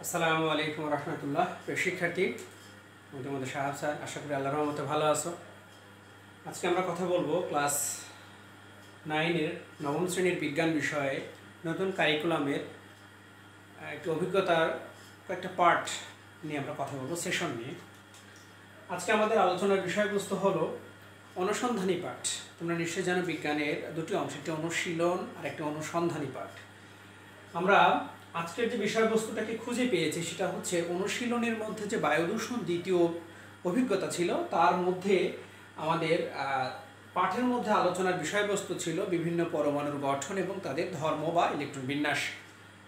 আসসালামু আলাইকুম রহমতুল্লাহ। শিক্ষার্থী, আমি তোমাদের সাহাব স্যার। আশা করি আল্লাহর রহমতে ভালো আছো। আজকে আমরা কথা বলবো ক্লাস 9-এর নবম শ্রেণীর বিজ্ঞান বিষয়ে নতুন কারিকুলামের একটি অভিজ্ঞতার কয়েকটা পার্ট নিয়ে আমরা কথা বলবো, সেশন নিয়ে। আজকে আমাদের আলোচনার বিষয়বস্তু হলো অনুসন্ধানী পাঠ। তোমরা নিশ্চয়ই জানো বিজ্ঞানের দুটি অংশ, একটি অনুশীলন আর একটি অনুসন্ধানী পাঠ। আমরা আজকের যে বিষয়বস্তুটাকে খুঁজে পেয়েছি সেটা হচ্ছে অনুশীলনের মধ্যে যে বায়ুদূষণ দ্বিতীয় অভিজ্ঞতা ছিল, তার মধ্যে আমাদের পাঠের মধ্যে আলোচনার বিষয়বস্তু ছিল বিভিন্ন পরমাণুর গঠন এবং তাদের ধর্ম বা ইলেকট্রন বিন্যাস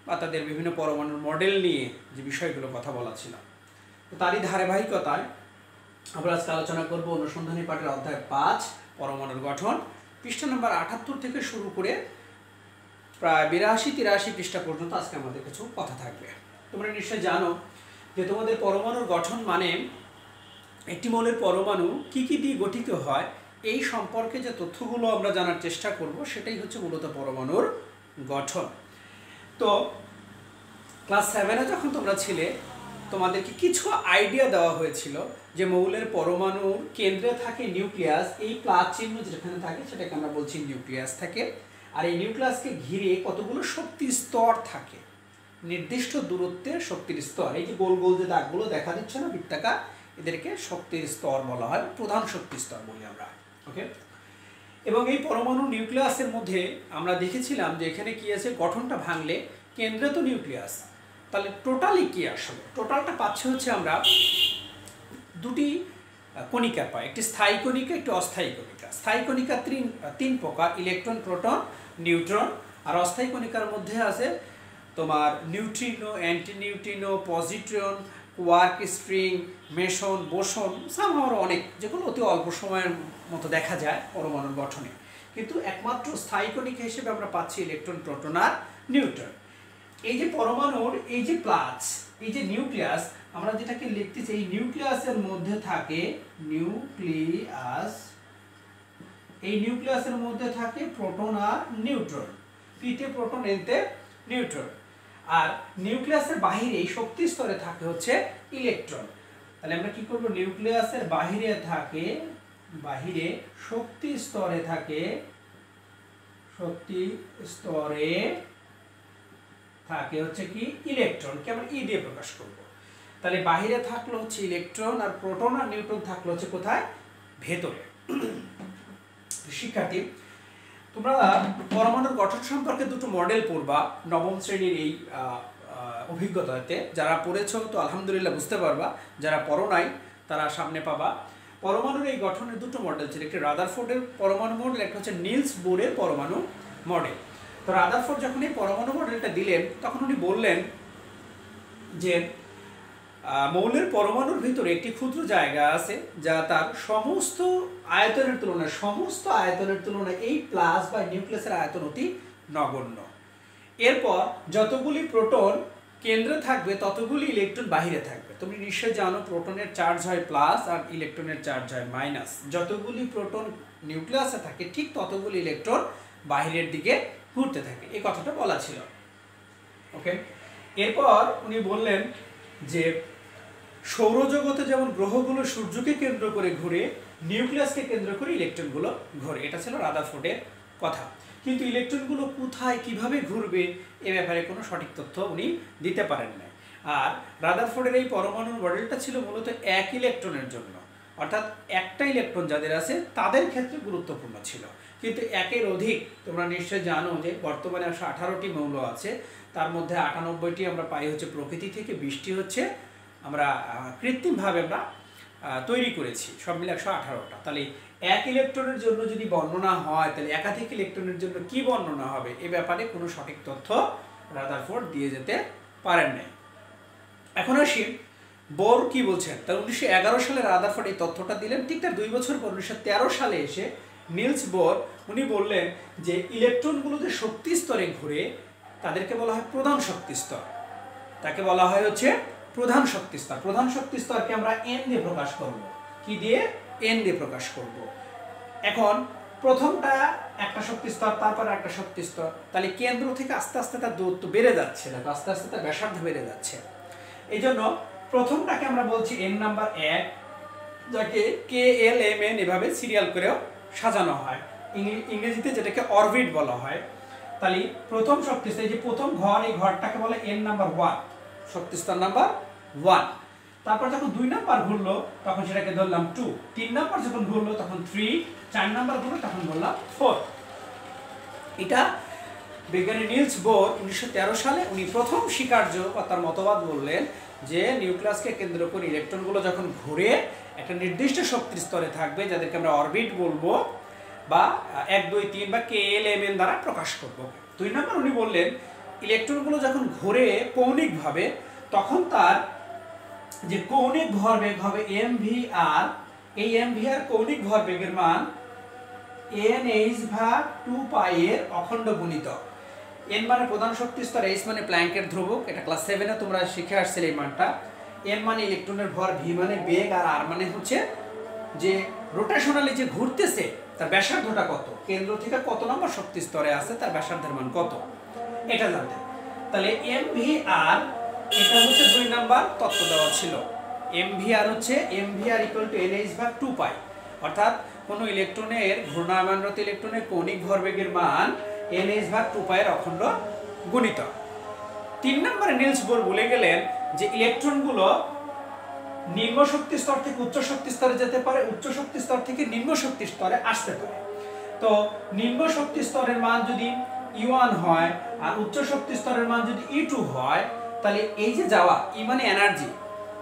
বা তাদের বিভিন্ন পরমাণুর মডেল নিয়ে যে বিষয়গুলো কথা বলা ছিল। তো তারই ধারাবাহিকতায় আমরা আজকে আলোচনা করব অনুসন্ধানী পাঠের অধ্যায় 5 পরমাণুর গঠন, পৃষ্ঠা নম্বর 78 থেকে শুরু করে প্রায় 82-83 পৃষ্ঠা পর্যন্ত আজকে আমাদের কিছু কথা থাকবে। তোমরা নিশ্চয়ই জানো যে তোমাদের পরমাণুর গঠন মানে একটি মৌলের পরমাণু কি কি দিয়ে গঠিত হয় এই সম্পর্কে যে তথ্যগুলো আমরা জানার চেষ্টা করব, সেটাই হচ্ছে মূলত পরমাণুর গঠন। তো ক্লাস 7-এ যখন তোমরা ছিলে, তোমাদেরকে কিছু আইডিয়া দেওয়া হয়েছিল যে মৌলের পরমাণুর কেন্দ্রে থাকে নিউক্লিয়াস, এই প্লাস চিহ্ন যেখানে থাকে সেটাকে আমরা বলছি নিউক্লিয়াস থাকে। আর এই নিউক্লিয়াসকে ঘিরে কতগুলো শক্তির স্তর থাকে, নির্দিষ্ট দূরত্বের শক্তির স্তর। এই যে গোল গোল যে দাগগুলো দেখা দিচ্ছে না বৃত্তাকার, এদেরকে শক্তির স্তর বলা হয়, প্রধান শক্তির স্তর বলি আমরা। ওকে, এবং এই পরমাণু নিউক্লিয়াসের মধ্যে আমরা দেখেছিলাম যে এখানে কি আছে, গঠনটা ভাঙলে কেন্দ্রে তো নিউক্লিয়াস, তাহলে টোটালি কি আসলে টোটালটা পাচ্ছে হচ্ছে আমরা দুটি কণিকা পাই, একটি স্থায়ী কণিকা, একটি অস্থায়ী কণিকা। স্থায়ী কণিকা তিন প্রকার, ইলেকট্রন, প্রোটন, নিউট্রন। আর অস্থায়ী কণিকার মধ্যে আছে তোমার neutrino, anti neutrino, positron, quark string, Mason, boson, সামহার অনেক, যেগুলো অতি অল্প সময়ের মতো দেখা যায় পরমাণুর গঠনে। কিন্তু একমাত্র স্থায়ী কণিকা হিসেবে আমরা পাচ্ছি ইলেকট্রন, প্রোটন আর নিউট্রন। এই যে পরমাণুর এই যে প্লাস, এই যে নিউক্লিয়াস, আমরা যেটাকে লিখতেছি, এই নিউক্লিয়াসের মধ্যে থাকে নিউক্লিয়াস, এই নিউক্লিয়াসের মধ্যে থাকে প্রোটন আর নিউট্রন, পিতে প্রোটন, এনতে নিউট্রন। আর নিউক্লিয়াসের বাহিরে এই শক্তি স্তরে থাকে হচ্ছে ইলেকট্রন। তাহলে আমরা কি করব, নিউক্লিয়াসের বাহিরে থাকে, বাহিরে শক্তি স্তরে থাকে, শক্তি স্তরে থাকে হচ্ছে কি ইলেকট্রনকে আমরা ই দিয়ে প্রকাশ করব। তাহলে বাহিরে থাকলো হচ্ছে ইলেকট্রন, আর প্রোটন আর নিউট্রন থাকলো হচ্ছে কোথায়, ভেতরে। শিক্ষার্থী, তোমরা পরমাণুর গঠন সম্পর্কে দুটো মডেল পড়বা নবম শ্রেণীর এই অভিজ্ঞতাতে। যারা পড়েছো তো আলহামদুলিল্লাহ বুঝতে পারবা, যারা পড়ো নাই তারা সামনে পাবা। পরমাণুর এই গঠনের দুটো মডেল ছিল, একটি রাদারফোর্ডের পরমাণু মডেল, একটা হচ্ছে নিলস বোরের পরমাণু মডেল। তো রাদারফোর্ড যখন এই পরমাণু মডেলটা দিলেন, তখন উনি বললেন যে মৌলের পরমাণুর ভিতরে একটি ক্ষুদ্র জায়গা আছে যা তার সমস্ত আয়তনের তুলনায় এই প্লাস বা নিউক্লিয়াসের আয়তন অতি নগণ্য। এরপর যতগুলি প্রোটন কেন্দ্রে থাকবে ততগুলি ইলেকট্রন বাহিরে থাকবে। তুমি নিশ্চয়ই জানো প্রোটনের চার্জ হয় প্লাস আর ইলেকট্রনের চার্জ হয় মাইনাস। যতগুলি প্রোটন নিউক্লিয়াসে থাকে ঠিক ততগুলি ইলেকট্রন বাহিরের দিকে ঘুরতে থাকে, এই কথাটা বলা ছিল। ওকে, এরপর উনি বললেন যে সৌরজগতে যেমন গ্রহগুলো সূর্যকে কেন্দ্র করে ঘুরে, নিউক্লিয়াসকে কেন্দ্র করে ইলেকট্রনগুলো ঘুরে। এটা ছিল রাদারফোর্ডের কথা। কিন্তু ইলেকট্রনগুলো কোথায় কিভাবে ঘুরবে এ ব্যাপারে কোনো সঠিক তথ্য উনি দিতে পারেন না। আর রাদারফোর্ডের এই পরমাণুর মডেলটা ছিল মূলত এক ইলেকট্রনের জন্য, অর্থাৎ একটা ইলেকট্রন যাদের আছে তাদের ক্ষেত্রে গুরুত্বপূর্ণ ছিল। কিন্তু একের অধিক, তোমরা নিশ্চয় জানো যে বর্তমানে 118টি মৌল আছে, তার মধ্যে 98টি আমরা পাই হচ্ছে প্রকৃতি থেকে, 20টি হচ্ছে আমরা কৃত্রিমভাবে আমরা তৈরি করেছি, সব মিলে 118টা। তাহলে এক ইলেকট্রনের জন্য যদি বর্ণনা হয়, তাহলে একাধিক ইলেকট্রনের জন্য কি বর্ণনা হবে এ ব্যাপারে কোনো সঠিক তথ্য রাদারফোর্ড দিয়ে যেতে পারেন নাই। এখন আসি বোর কি বলছেন। তার 1911 সালে রাদারফোর্ড এই তথ্যটা দিলেন। ঠিক তার 2 বছর পর 1913 সালে এসে নিলস বোর উনি বললেন যে ইলেকট্রনগুলো যে শক্তি স্তরে ঘুরে তাদেরকে বলা হয় প্রধান শক্তি স্তর, তাকে বলা হয় হচ্ছে প্রধান শক্তি স্তর। প্রধান শক্তি স্তরকে আমরা এন দিয়ে প্রকাশ করব। কি দিয়ে? এন দিয়ে প্রকাশ করব। এখন প্রথমটা একটা শক্তি স্তর, তারপর একটা শক্তি স্তর, তাহলে কেন্দ্র থেকে আস্তে আস্তে তার দূরত্ব বেড়ে যাচ্ছে, আস্তে আস্তে তার ব্যাসার্ধ বেড়ে যাচ্ছে। এই জন্য প্রথমটাকে আমরা বলছি n নাম্বার 1, যাকে KLMN এভাবে সিরিয়াল করেও সাজানো হয়, ইংরেজিতে যেটাকে অরবিট বলা হয়। তাহলে প্রথম শক্তিস্তর, এই যে প্রথম ঘর, এই ঘরটাকে বলে n নাম্বার 1, শক্তিস্তর নাম্বার 1। তারপর যখন 2 নাম্বার ঘুরলো তখন সেটাকে ধরলাম 2, 3 নাম্বার যখন ঘুরলো তখন 3, 4 নাম্বার ঘুরলো তখন বললাম 4। এটা বিজ্ঞানী নিলস বোর 1913 সালে উনি প্রথম স্বীকার্য বা তার মতবাদ বললেন যে নিউক্লিয়াসকে কেন্দ্র করে ইলেকট্রনগুলো যখন ঘুরে একটা নির্দিষ্ট শক্তির স্তরে থাকবে, যাদেরকে আমরা অরবিট বলবো বা 1, 2, 3 বা KLMN দ্বারা প্রকাশ করব। 2 নম্বর উনি বললেন ইলেকট্রনগুলো যখন ঘুরে কৌণিকভাবে তখন তার যে কৌণিক ভরবেগ হবে mvr, এই mvr কৌণিক ভরবেগের মান NH/2π এর অখণ্ড গুণিতক। n মানে প্রধান শক্তি স্তর, h মানে প্ল্যাঙ্কের ধ্রুবক, এটা ক্লাস 7 এ তোমরা শিখে আসছিলে এই মানটা। m মানে ইলেকট্রনের ভর, v মানে বেগ, আর r মানে হচ্ছে যে রোটেশনালি যে ঘুরতেছে তার ব্যাসার্ধটা কত, কেন্দ্র থেকে কত নম্বর শক্তি স্তরে আছে তার ব্যাসার্ধের মান কত, এটা জানতে। তাহলে mvr এটা হচ্ছে 2 নাম্বার তত্ত্ব দেওয়া ছিল। mvr হচ্ছে mvr NH/2π, অর্থাৎ কোন ইলেকট্রনের ঘূর্ণায়মানরত ইলেকট্রনের কৌণিক ভরবেগের মান NH/2π এর অখণ্ড গুণিতক। 3 নম্বরে নিলস বোর বলে গেলেন যে ইলেকট্রনগুলো নিম্ন শক্তি স্তর থেকে উচ্চ শক্তি স্তরে যেতে পারে, উচ্চ শক্তি স্তর থেকে নিম্ন শক্তি স্তরে আসতে পারে। তো নিম্ন শক্তি স্তরের মান যদি E1 হয় আর উচ্চ শক্তি স্তরের মান যদি E2 হয়, তাহলে এই যে যাওয়া, E মানে এনার্জি,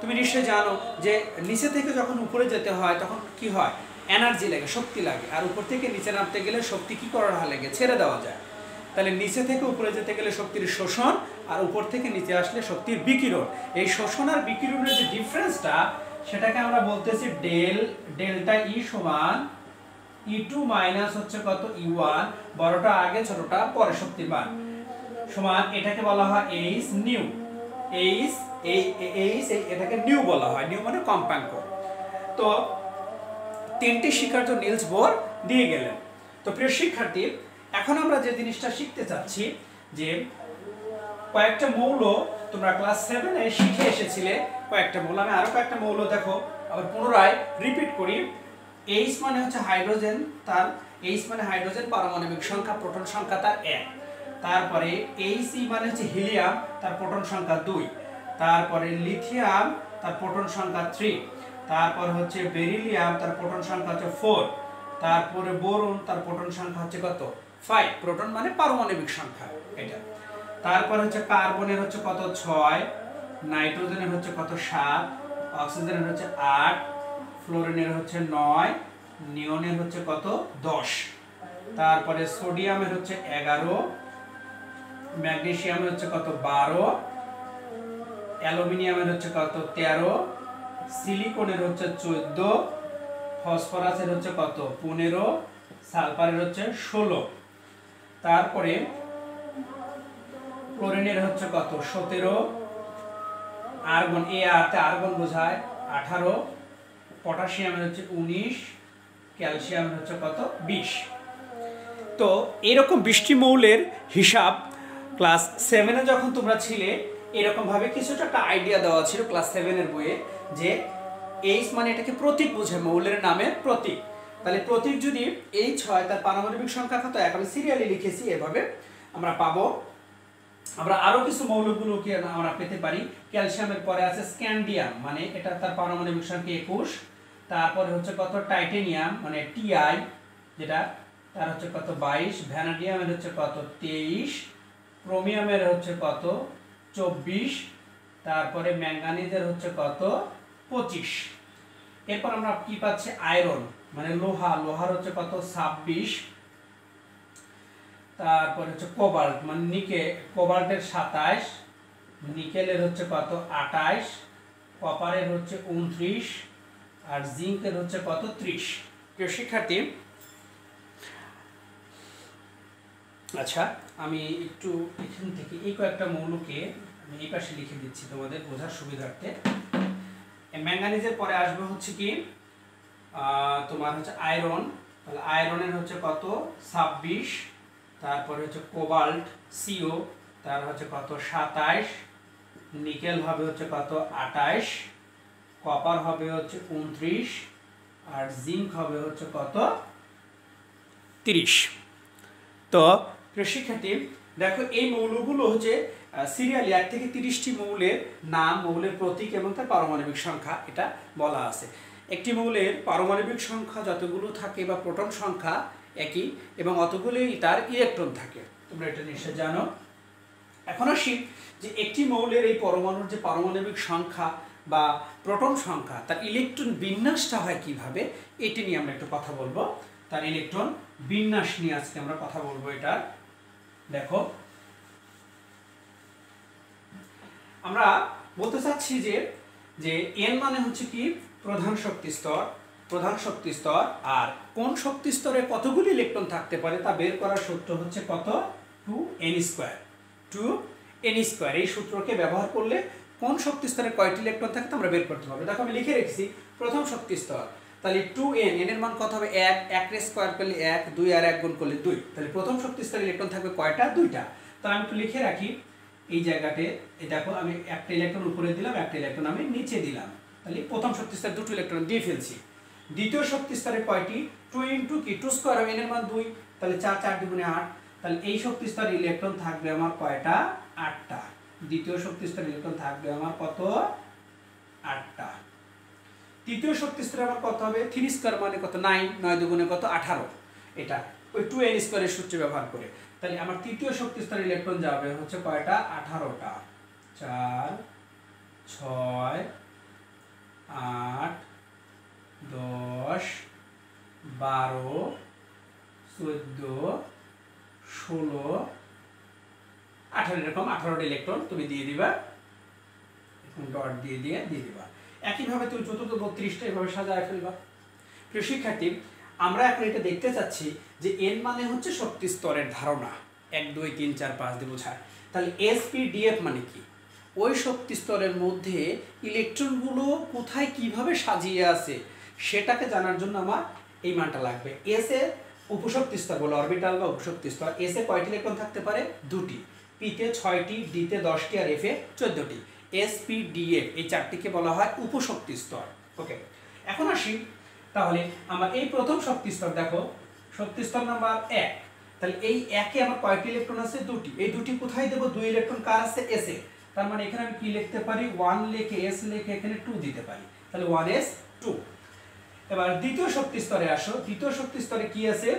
তুমি নিশ্চয়ই জানো যে নিচে থেকে যখন উপরে যেতে হয় তখন কি হয়, এনার্জি লাগে, শক্তি লাগে, আর উপর থেকে নিচে নামতে গেলে শক্তি কি করা লাগে, ছেড়ে দেওয়া যায়। তাহলে নিচে থেকে উপরে যেতে গেলে শক্তির শোষণ, আর উপর থেকে নিচে আসলে শক্তির বিকিরণ। এই শোষণ আর বিকিরণের যে ডিফারেন্সটা সেটাকে আমরা বলতেছি ডেল্টা ই সমান E2 মাইনাস হচ্ছে কত E1, বড়টা আগে ছোটটা পরে শক্তির মান, সমান এটাকে বলা হয় এইচ নিউ। এটাকে নিউ বলা হয়, নিউ মানে কম্পাঙ্ক। তো 3টি স্বীকার্য নিলস বোর দিয়ে গেলেন। তো প্রিয় শিক্ষার্থী, এখন আমরা যে জিনিসটা শিখতে চাচ্ছি যে কয়েকটা মৌল তোমরা ক্লাস 7 এ শিখে এসেছিলে, কয়েকটা মৌল, আমি আরো কয়েকটা মৌল দেখো আবার পুনরায় রিপিট করি। H মানে হচ্ছে হাইড্রোজেন, তার H মানে হাইড্রোজেন পারমাণবিক সংখ্যা, প্রোটন সংখ্যা তার 1। তারপরে He মানে হচ্ছে হিলিয়াম, তার প্রোটন সংখ্যা 2। তারপরে লিথিয়াম, তার প্রোটন সংখ্যা 3। তারপর হচ্ছে বেরিলিয়াম, তার প্রোটন সংখ্যা হচ্ছে 4। তারপরে বোরন, তার প্রোটন সংখ্যা হচ্ছে কত, 5। প্রোটন মানে পারমাণবিক সংখ্যা এটা। তারপর হচ্ছে কার্বনের হচ্ছে কত, 6। নাইট্রোজেনের হচ্ছে কত, 7। অক্সিজেনের হচ্ছে 8। ফ্লোরিনের হচ্ছে 9। নিয়নের হচ্ছে কত, 10। তারপরে সোডিয়ামের হচ্ছে 11। ম্যাগনেসিয়ামের হচ্ছে কত, 12। অ্যালুমিনিয়ামের হচ্ছে কত, 13। সিলিকনের হচ্ছে 14। ফসফরাসের হচ্ছে কত, 15। সালফারের হচ্ছে 16। তারপরে ক্লোরিনের হচ্ছে কত, 17। আর্গন, আর্গন বোঝায় 18। পটাশিয়ামের হচ্ছে 19। ক্যালসিয়ামের হচ্ছে কত, 20। তো এরকম 20টি মৌলের হিসাব ক্লাস 7 এ যখন তোমরা ছিলে এরকম ভাবে কিছুটা একটা আইডিয়া দেওয়া ছিল ক্লাস 7 এর বইয়ে, যে H মানে এটাকে প্রতীক বোঝায়, মৌলের নামের প্রতীক। তাহলে প্রতীক যদি H হয় তার পারমাণবিক সংখ্যা কত, আমি সিরিয়ালি লিখেছি, এভাবে আমরা পাবো। আমরা আরো কিছু মৌলগুলোকে আমরা পেতে পারি। ক্যালসিয়ামের পরে আছে স্ক্যান্ডিয়াম, মানে এটা তার পারমাণবিক সংখ্যা 21। তারপরে হচ্ছে কত, টাইটেনিয়াম মানে Ti, যেটা তার হচ্ছে কত, 22। ভ্যানাডিয়ামের হচ্ছে কত, 23। ক্রোমিয়ামের হচ্ছে কত, 24। তারপরে ম্যাঙ্গানিজের হচ্ছে কত, 25। এরপর আমরা কি পাচ্ছি, আয়রন মানে লোহার হচ্ছে কত, 26। তারপর হচ্ছে কোবাল্ট মানে কোবাল্টের 27। নিকেলের হচ্ছে কত, 28। কপারের হচ্ছে 29। আর জিঙ্কের হচ্ছে কত, 30। প্রিয় শিক্ষার্থী, আচ্ছা আমি একটু এখান থেকে এই কয়েকটা মৌলকে আমি এই পাশে লিখে দিচ্ছি তোমাদের বোঝার সুবিধার্থে। ম্যাঙ্গানিজের পরে আসবে হচ্ছে কি তোমার হচ্ছে আয়রন, তাহলে আয়রনের হচ্ছে কত, 26। তারপরে হচ্ছে কোবাল্ট CO, তার হচ্ছে কত, 27। নিকেল হবে হচ্ছে কত 28, কপার হবে হচ্ছে 29, আর জিঙ্ক হবে হচ্ছে কত 30। তো প্রিয় শিক্ষার্থী দেখো এই মৌলগুলো হচ্ছে সিরিয়ালি 1 থেকে 30টি মৌলের নাম, মৌলের প্রতীক এবং তার পারমাণবিক সংখ্যা এটা বলা আছে। একটি মৌলের পারমাণবিক সংখ্যা যতগুলো থাকে বা প্রোটন সংখ্যা একই এবং অতগুলোই তার ইলেকট্রন থাকে, তোমরা এটা নিশ্চয় জানো। এখন আসি যে একটি মৌলের এই পরমাণুর যে পারমাণবিক সংখ্যা বা প্রোটন সংখ্যা, তার ইলেকট্রন বিন্যাসটা হয় কিভাবে, এটি নিয়ে আমরা একটু কথা বলবো। তার ইলেকট্রন বিন্যাস নিয়ে আজকে আমরা কথা বলবো। এটা দেখো আমরা বলতে চাচ্ছি যে এন মানে হচ্ছে কি প্রধান শক্তি স্তর, প্রধান শক্তি স্তর, আর কোন শক্তি স্তরে কতগুলি ইলেকট্রন থাকতে পারে তা বের করার সূত্র হচ্ছে কত 2n²। 2n², এই সূত্রকে ব্যবহার করলে কোন শক্তি স্তরে কয়টি ইলেকট্রন থাকে তা আমরা বের করতে পারবো। দেখো আমি লিখে রেখেছি প্রথম শক্তি স্তর, তাহলে 2n, n এর মান কত হবে 1, 1 স্কয়ার করলে 1, 2 আর 1 গুণ করলে 2, তাহলে প্রথম শক্তি স্তরে ইলেকট্রন থাকবে কয়টা 2টা। তাহলে আমি একটু লিখে রাখি এই জায়গাতে, এই দেখো আমি একটা ইলেকট্রন উপরে দিলাম, একটা ইলেকট্রন আমি নিচে দিলাম, তাহলে প্রথম শক্তি স্তরে দুটো ইলেকট্রন দিয়ে ফেলছি। দ্বিতীয় শক্তি স্তরে কয়টি 2 ইনটু কি 2 স্কয়ার হবে, n এর মান 2, তাহলে 4, 4 দুগুণে 8, তাহলে এই শক্তি স্তরে ইলেকট্রন থাকবে আমার কয়টা 8টা। দ্বিতীয় শক্তি স্তরে ইলেকট্রন থাকবে আমার কত 8টা। তৃতীয় শক্তি স্তরে আমার কত হবে 3 স্কয়ার মানে কত 9, 9 দুগুণে কত 18, এটা ওই 2n² এর সূত্র ব্যবহার করে। তাহলে আমার তৃতীয় শক্তি স্তরে ইলেকট্রন যাবে হচ্ছে কয়টা 18টা। 4, 6, 8, 10, 12, 14, 16, 18, এরকম 18টা ইলেকট্রন তুমি দিয়ে দিবা, এরকম ডট দিয়ে দিবা। একইভাবে তুমি চতুর্থ 32টা এভাবে সাজায় ফেলবা। প্রিয় শিক্ষার্থী আমরা এখন এটা দেখতে চাচ্ছি যে n মানে হচ্ছে শক্তি স্তরের ধারণা, 1 2 3 4 5 দিয়ে বোঝায়। তাহলে sp/df মানে কি, ওই শক্তি স্তরের মধ্যে ইলেকট্রনগুলো কোথায় কিভাবে সাজিয়ে আছে সেটাকে জানার জন্য আমার এই মানটা লাগবে। s এর উপশক্তি স্তর বলে অরবিটাল বা উপশক্তি স্তর, s এ কয়টি ইলেকট্রন থাকতে পারে 2টি, p তে 6টি, d তে 10টি আর f এ 14টি। sp/df এই চারটিকে বলা হয় উপশক্তি স্তর। ওকে, এখন আসি তাহলে আমার এই প্রথম শক্তি স্তর, দেখো শক্তি স্তর নাম্বার 1, তাহলে এই 1 এ আমার কয়টি ইলেকট্রন আছে 2টি, এই 2টি কোথায় দেব 2 ইলেকট্রন কার আছে s এ, তার মানে এখানে আমি কি লিখতে পারি 1 লিখে s লিখে এখানে 2 দিতে পারি, তাহলে 1s2। এবার দ্বিতীয় শক্তি স্তরে আসো, দ্বিতীয় শক্তি স্তরে কি আছে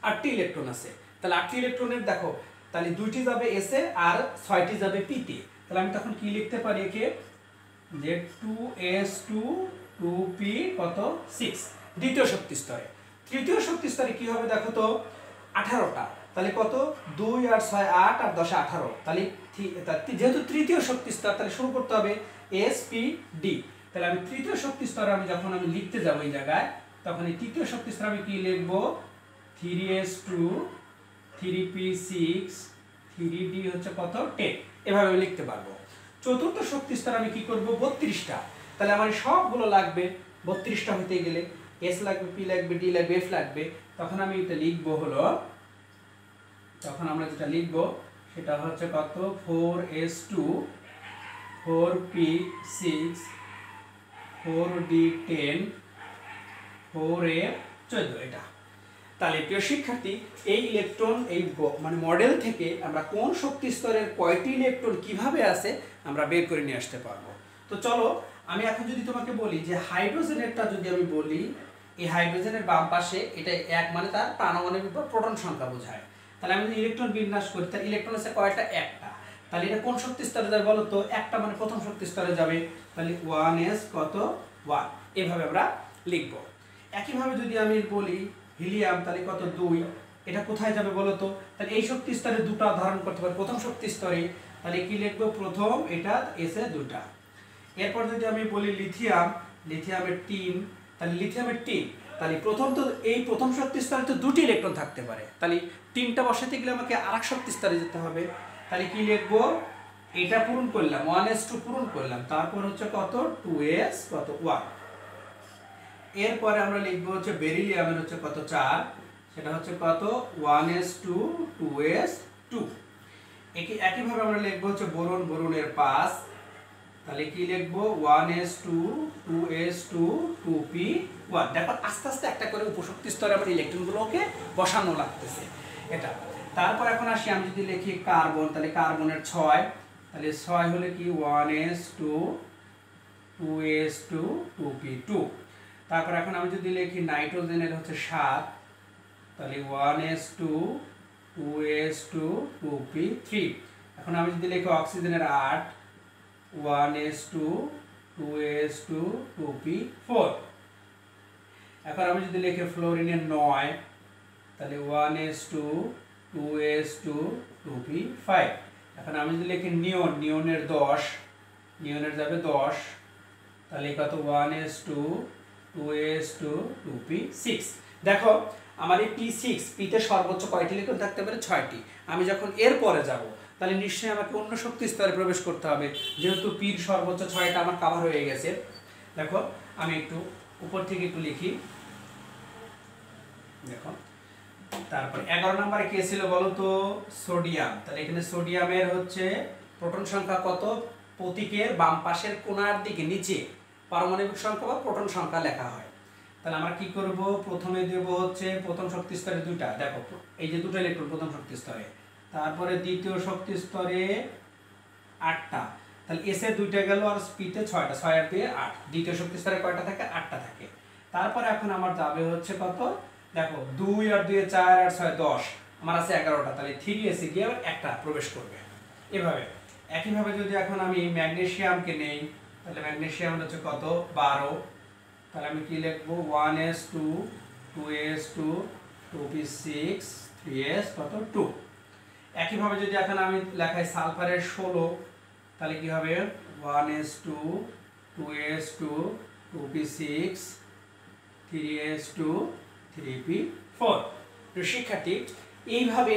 8টি ইলেকট্রন আছে, তাহলে 8টি ইলেকট্রনের দেখো তাহলে 2টি যাবে s এ আর 6টি যাবে p তে, তাহলে আমি তখন কি লিখতে পারি একে যে 2s2 2p কত 6 দ্বিতীয় শক্তি স্তরে। তৃতীয় শক্তি স্তরে কি হবে দেখো তো 18টা, তাহলে কত 2 আর 6 8 আর 10 18, তাহলে যেহেতু তৃতীয় শক্তি স্তর তাহলে শুরু করতে হবে sp/d। তাহলে আমি তৃতীয় শক্তি স্তরে আমি যখন আমি লিখতে যাব এই জায়গায়, তখন এই তৃতীয় শক্তি স্তরে আমি কি লিখব 3s2 3p6 3d হচ্ছে কত 10, এভাবে আমি লিখতে পারবো। চতুর্থ শক্তি স্তরে আমি কি করব 32টা, তাহলে আমার সবগুলো লাগবে 32টা হতে গেলে s লাগবে, p লাগবে, d লাগবে, f লাগবে, তখন আমি এটা লিখব হলো, তখন আমরা যেটা লিখব সেটা হচ্ছে কত 4s2 4p6 4d10 4f14, এটা। তাহলে প্রিয় শিক্ষার্থী এই ইলেকট্রন এই মানে মডেল থেকে আমরা কোন শক্তি স্তরের কয়টি ইলেকট্রন কিভাবে আছে আমরা বের করে নিয়ে আসতে পারবো। তো চলো আমি এখন যদি তোমাকে বলি যে হাইড্রোজেনেরটা যদি আমি বলি, এই হাইড্রোজেনের বাম পাশে এটা 1 মানে তার পারমাণবিক বা প্রোটন সংখ্যা বোঝায়, তাহলে আমি যদি ইলেকট্রন বিন্যাস করি তার ইলেকট্রন আছে কয়টা 1টা, তাহলে এটা কোন শক্তি স্তরে যাবে বলো তো, 1টা মানে প্রথম শক্তি স্তরে যাবে, তাহলে 1s কত 1, এভাবে আমরা লিখব। একইভাবে যদি আমি বলি হিলিয়াম, তাহলে কত 2, এটা কোথায় যাবে বলো তো, তাহলে এই শক্তি স্তরে দুটো ধারণ করতে পারে প্রথম শক্তি স্তরে, তাহলে কি লিখবো প্রথম এটা s এ 2টা। এরপর যদি আমি বলি লিথিয়াম, লিথিয়ামের 3, তাহলে লিথিয়ামের 3, তাহলে প্রথম তো এই প্রথম শক্তি স্তরে তো 2টি ইলেকট্রন থাকতে পারে, তাহলে 3টা বসাতে গেলে আমাকে আরেক শক্তি স্তরে যেতে হবে, তাহলে কি লিখবো এটা পূরণ করলাম 1s2 পূরণ করলাম, তারপর হচ্ছে কত 2s কত 1। এরপরে আমরা লিখবো হচ্ছে বেরিলিয়ামের হচ্ছে কত 4, সেটা হচ্ছে কত 1s2 2s2। একইভাবে আমরা লিখবো হচ্ছে বোরন, বোরনের 5, তাহলে কি লিখবো 1s2 2s2 2p1। দেখো আস্তে আস্তে একটা করে উপশক্তি স্তরে আমার ইলেকট্রনগুলোকে বসানো লাগতেছে এটা। তারপর এখন আসি, আমি যদি লিখি কার্বন, তাহলে কার্বনের 6, তাহলে 6 হলে কি 1s2 2s2 2p2। তারপর এখন আমি যদি লিখি নাইট্রোজেনের হচ্ছে 7, তাহলে 1s2 2s2 2p3। এখন আমি যদি লিখি অক্সিজেনের 8, 1s2 2s2 2p4। এখন আমি যদি লিখি ফ্লোরিনের 9, তাহলে 1s2 2s2 2p5। এখন আমি যদি লিখি নিয়ন, নিয়নের 10, নিয়নের যাবে 10, তাহলে কত 1s2 2s2 2p6। দেখো আমার এই p6, পিতে সর্বোচ্চ কয়টি ইলেকট্রন থাকতে পারে? 6টি। আমি যখন এর পরে যাব তাহলে নিশ্চয়ই আমাকে অন্য শক্তি স্তরে প্রবেশ করতে হবে, যেহেতু পির সর্বোচ্চ 6টা আমার কভার হয়ে গেছে। দেখো আমি একটু উপর থেকে একটু লিখি, দেখো তারপর 11 নম্বরে কে ছিল বলো তো? সোডিয়াম। তাহলে এখানে সোডিয়ামের হচ্ছে প্রোটন সংখ্যা কত? প্রতীকের বাম পাশের কোণার দিকে নিচে পারমাণবিক সংখ্যা বা প্রোটন সংখ্যা লেখা হয়। তাহলে আমরা কি করব? প্রথমে দেব হচ্ছে প্রথম শক্তি স্তরে 2টা, দেখো এই যে 2টা ইলেকট্রন প্রথম শক্তি স্তরে, তারপরে দ্বিতীয় শক্তি স্তরে 8টা, তাহলে এসে 2টা গেল আর পিতে 6টা, 6 আর 2 8, দ্বিতীয় শক্তি স্তরে কয়টা থাকে? 8টা থাকে। তারপরে এখন আমার যাবে হচ্ছে কত? দেখো 2 আর 2 4 আর 6 10, আমার আছে 11টা, তাহলে 3 এসে গিয়ে আবার একটা প্রবেশ করবে এভাবে। একইভাবে যদি এখন আমি ম্যাগনেসিয়ামকে নেই, তাহলে ম্যাগনেসিয়াম হচ্ছে কত? 12, তাহলে আমি কি লিখবো? 1s2 2s2 2p6 3s কত 2। একইভাবে যদি এখন আমি লেখাই সালফারের 16, তাহলে কি হবে? 1s2 2s2 2p6 3s2 3p4। তো শিক্ষার্থী, এইভাবে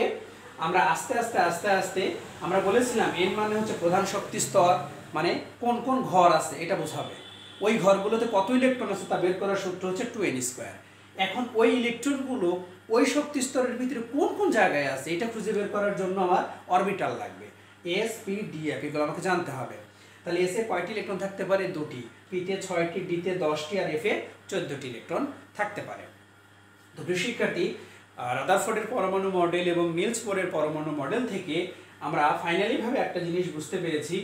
আমরা আস্তে আস্তে আস্তে আস্তে, আমরা বলেছিলাম এর মানে হচ্ছে প্রধান শক্তি স্তর, মানে কোন কোন ঘর আছে এটা বোঝাবে। ওই ঘরগুলোতে কত ইলেকট্রন আছে তা বের করার সূত্র হচ্ছে 2n²। এখন ওই ইলেকট্রনগুলো ওই শক্তি স্তরের ভিতরে কোন কোন জায়গায় আছে এটা খুঁজে বের করার জন্য আমার অরবিটাল লাগবে, s p d f, এগুলো আমাকে জানতে হবে। তাহলে s এ কয়টি ইলেকট্রন থাকতে পারে? 2টি, p তে 6টি, d তে 10টি আর f এ 14টি ইলেকট্রন থাকতে পারে। তো প্রিয় শিক্ষার্থী, রাদারফোর্ডের পরমাণু মডেল এবং নিলস বোরের পরমাণু মডেল থেকে আমরা ফাইনালিভাবে একটা জিনিস বুঝতে পেরেছি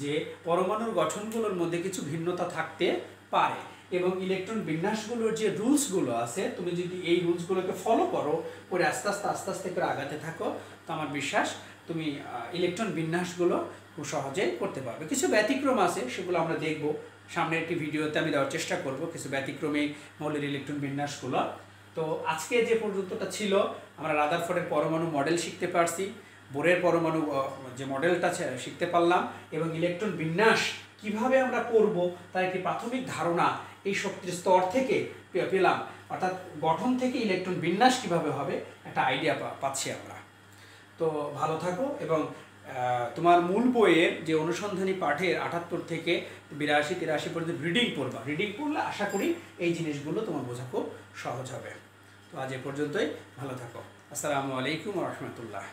যে পরমাণুর গঠনগুলোর মধ্যে কিছু ভিন্নতা থাকতে পারে, এবং ইলেকট্রন বিন্যাসগুলোর যে রুলসগুলো আছে, তুমি যদি এই রুলসগুলোকে ফলো করো, করে আস্তে আস্তে আস্তে আস্তে করে আগাতে থাকো, তো আমার বিশ্বাস তুমি ইলেকট্রন বিন্যাসগুলো খুব সহজেই করতে পারবে। কিছু ব্যতিক্রম আছে, সেগুলো আমরা দেখব সামনের একটি ভিডিওতে, আমি দেওয়ার চেষ্টা করব কিছু ব্যতিক্রমী মৌলের ইলেকট্রন বিন্যাসগুলো। তো আজকে যে পর্যন্তটা ছিল, আমরা রাদারফোর্ডের পরমাণু মডেল শিখতে পারছি, বোরের পরমাণু যে মডেলটা শিখতে পারলাম, এবং ইলেকট্রন বিন্যাস কিভাবে আমরা করব তার একটি প্রাথমিক ধারণা এই শক্তির স্তর থেকে পেলাম, অর্থাৎ গঠন থেকে ইলেকট্রন বিন্যাস কিভাবে হবে একটা আইডিয়া পাচ্ছি আমরা। তো ভালো থাকো, এবং তোমার মূল বইয়ের যে অনুসন্ধানী পাঠের 78 থেকে 82 83 পর্যন্ত রিডিং পড়বা, রিডিং পড়লে আশা করি এই জিনিসগুলো তোমার বোঝা খুব সহজ হবে। তো আজ এ পর্যন্তই, ভালো থাকো। আসসালামু আলাইকুম ওয়া রাহমাতুল্লাহ।